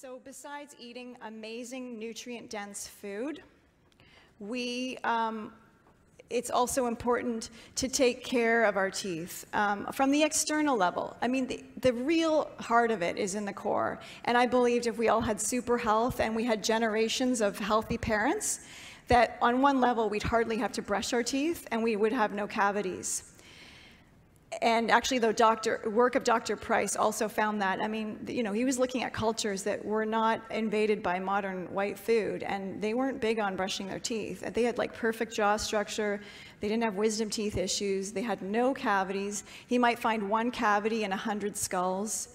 So besides eating amazing nutrient-dense food, it's also important to take care of our teeth from the external level. I mean, the real heart of it is in the core. And I believed if we all had super health and we had generations of healthy parents, that on one level we'd hardly have to brush our teeth and we would have no cavities. And actually, the work of Dr. Price also found that. I mean, you know, he was looking at cultures that were not invaded by modern white food, and they weren't big on brushing their teeth. They had like perfect jaw structure. They didn't have wisdom teeth issues. They had no cavities. He might find one cavity in 100 skulls.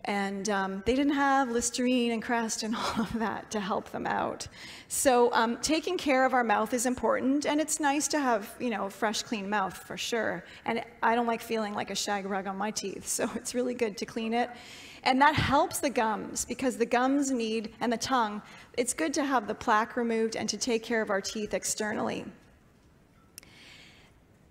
And they didn't have Listerine and Crest and all of that to help them out. So taking care of our mouth is important, and it's nice to have, you know, a fresh, clean mouth for sure. And I don't like feeling like a shag rug on my teeth, so it's really good to clean it. And that helps the gums, because the gums need, and the tongue, it's good to have the plaque removed and to take care of our teeth externally.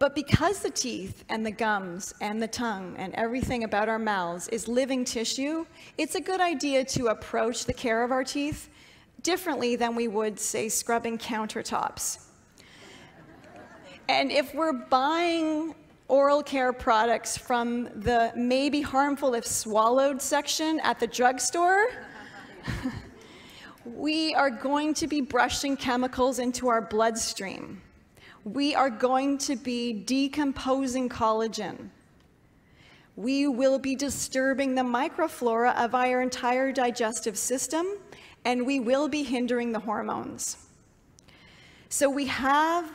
But because the teeth and the gums and the tongue and everything about our mouths is living tissue, it's a good idea to approach the care of our teeth differently than we would, say, scrubbing countertops. And if we're buying oral care products from the maybe harmful if swallowed section at the drugstore, we are going to be brushing chemicals into our bloodstream. We are going to be decomposing collagen. We will be disturbing the microflora of our entire digestive system, and we will be hindering the hormones. So we have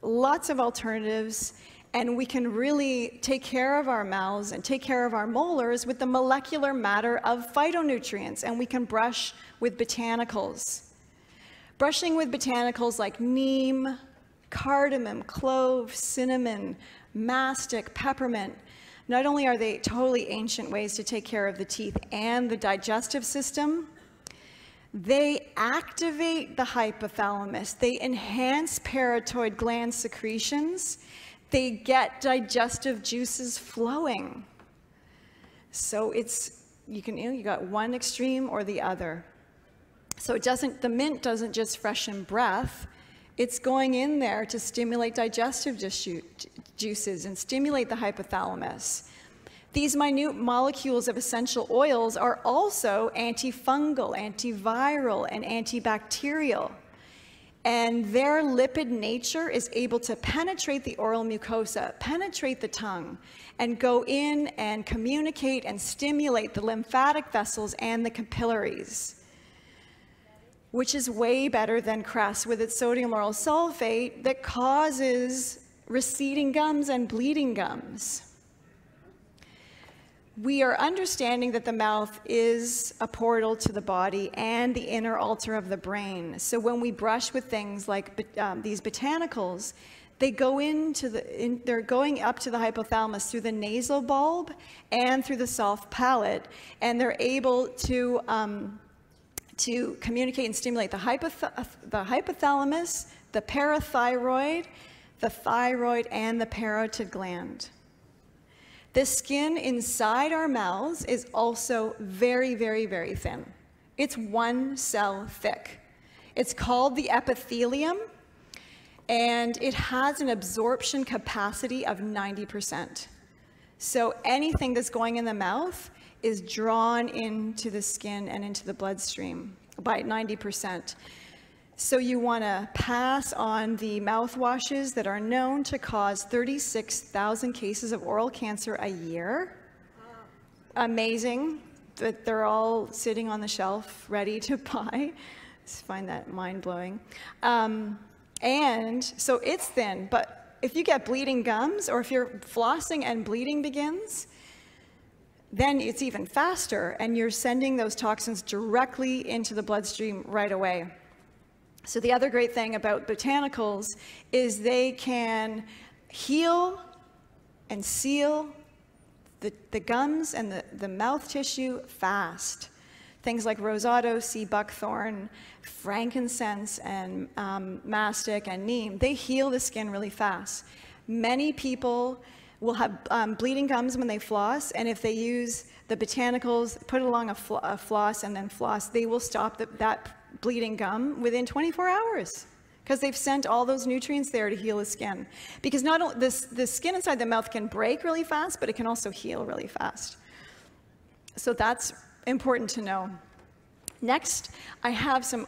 lots of alternatives, and we can really take care of our mouths and take care of our molars with the molecular matter of phytonutrients, and we can brush with botanicals. Brushing with botanicals like neem, cardamom, clove, cinnamon, mastic, peppermint. Not only are they totally ancient ways to take care of the teeth and the digestive system, they activate the hypothalamus. They enhance parotid gland secretions. They get digestive juices flowing. So you got one extreme or the other. So the mint doesn't just freshen breath. It's going in there to stimulate digestive juices and stimulate the hypothalamus. These minute molecules of essential oils are also antifungal, antiviral, and antibacterial. And their lipid nature is able to penetrate the oral mucosa, penetrate the tongue, and go in and communicate and stimulate the lymphatic vessels and the capillaries, which is way better than Crest with its sodium lauryl sulfate that causes receding gums and bleeding gums. We are understanding that the mouth is a portal to the body and the inner altar of the brain. So when we brush with things like these botanicals, they go they're going up to the hypothalamus through the nasal bulb and through the soft palate, and they're able to communicate and stimulate the hypothalamus, the parathyroid, the thyroid, and the parotid gland. The skin inside our mouths is also very, very, very thin. It's 1 cell thick. It's called the epithelium, and it has an absorption capacity of 90%. So anything that's going in the mouth is drawn into the skin and into the bloodstream by 90%. So you want to pass on the mouthwashes that are known to cause 36,000 cases of oral cancer a year. Amazing that they're all sitting on the shelf ready to buy. I just find that mind-blowing. And so it's thin, but if you get bleeding gums, or if you're flossing and bleeding begins, then it's even faster, and you're sending those toxins directly into the bloodstream right away. So the other great thing about botanicals is they can heal and seal the gums and the mouth tissue fast. Things like rosato, sea buckthorn, frankincense, and mastic and neem, they heal the skin really fast. Many people will have bleeding gums when they floss, and if they use the botanicals, put it along a floss and then floss, they will stop that bleeding gum within 24 hours because they've sent all those nutrients there to heal the skin. Because not only the skin inside the mouth can break really fast, but it can also heal really fast. So that's important to know. Next, I have some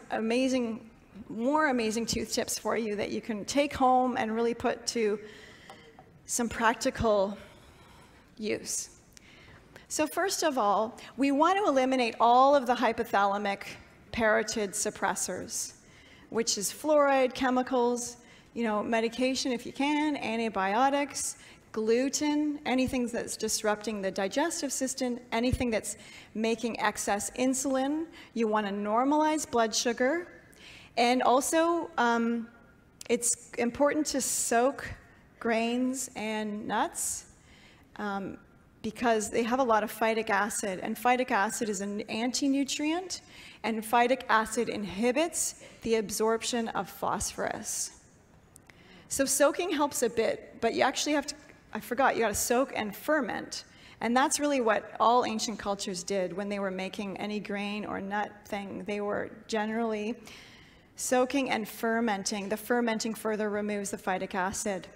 more amazing tooth tips for you that you can take home and really put to some practical use. So first of all, we want to eliminate all of the hypothalamic parotid suppressors, which is fluoride, chemicals, medication if you can, antibiotics, gluten, anything that's disrupting the digestive system, anything that's making excess insulin. You want to normalize blood sugar. And also, it's important to soak grains and nuts because they have a lot of phytic acid, and phytic acid is an anti-nutrient, and phytic acid inhibits the absorption of phosphorus. So soaking helps a bit, but you actually have to, I forgot, you got to soak and ferment. And that's really what all ancient cultures did when they were making any grain or nut thing. They were generally soaking and fermenting. The fermenting further removes the phytic acid.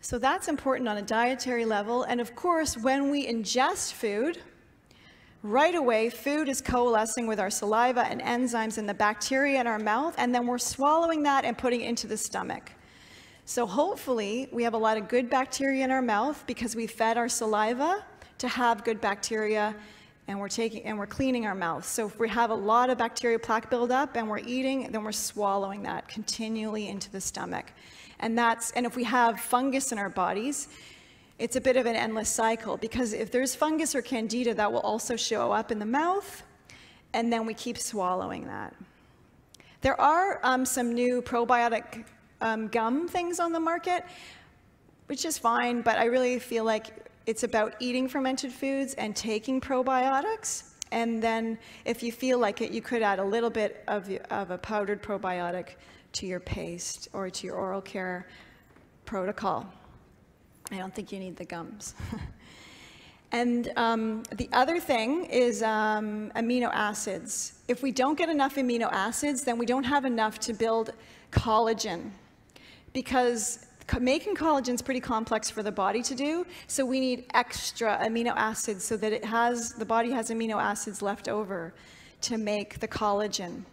So that's important on a dietary level. And of course, when we ingest food, right away, food is coalescing with our saliva and enzymes and the bacteria in our mouth, and then we're swallowing that and putting it into the stomach. So hopefully, we have a lot of good bacteria in our mouth because we fed our saliva to have good bacteria, and we're cleaning our mouth. So if we have a lot of bacteria plaque buildup and we're eating, then we're swallowing that continually into the stomach. And if we have fungus in our bodies, it's a bit of an endless cycle, because if there's fungus or candida, that will also show up in the mouth, and then we keep swallowing that. There are some new probiotic gum things on the market, which is fine, but I really feel like it's about eating fermented foods and taking probiotics. And then if you feel like it, you could add a little bit of a powdered probiotic to your paste or to your oral care protocol. I don't think you need the gums. And the other thing is amino acids. If we don't get enough amino acids, then we don't have enough to build collagen, because making collagen is pretty complex for the body to do, so we need extra amino acids so that the body has amino acids left over to make the collagen.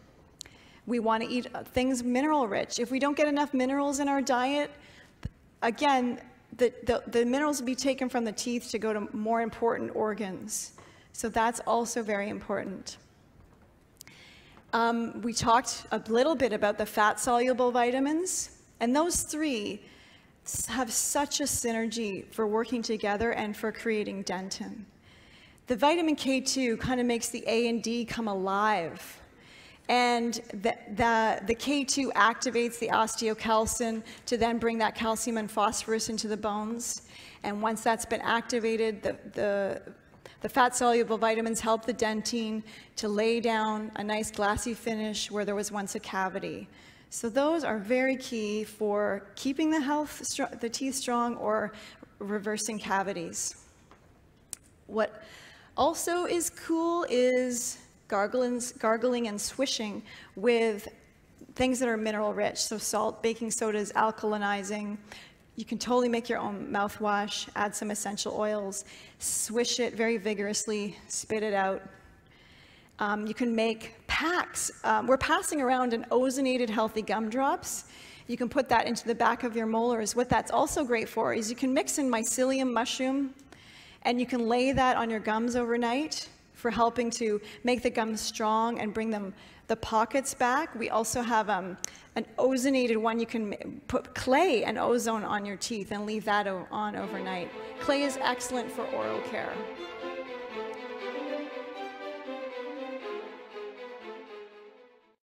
We want to eat things mineral rich. If we don't get enough minerals in our diet, again, the minerals will be taken from the teeth to go to more important organs. So that's also very important. We talked a little bit about the fat-soluble vitamins, and those three have such a synergy for working together and for creating dentin. The vitamin K2 kind of makes the A and D come alive. And the K2 activates the osteocalcin to then bring that calcium and phosphorus into the bones. And once that's been activated, the fat-soluble vitamins help the dentine to lay down a nice glassy finish where there was once a cavity. So those are very key for keeping the teeth strong or reversing cavities. What also is cool is gargling and swishing with things that are mineral rich. So salt, baking soda is alkalinizing. You can totally make your own mouthwash, add some essential oils, swish it very vigorously, spit it out. You can make packs. We're passing around an ozonated healthy gumdrops. You can put that into the back of your molars. What that's also great for is you can mix in mycelium mushroom, and you can lay that on your gums overnight for helping to make the gums strong and bring the pockets back. We also have an ozonated one. You can put clay and ozone on your teeth and leave that on overnight. Clay is excellent for oral care.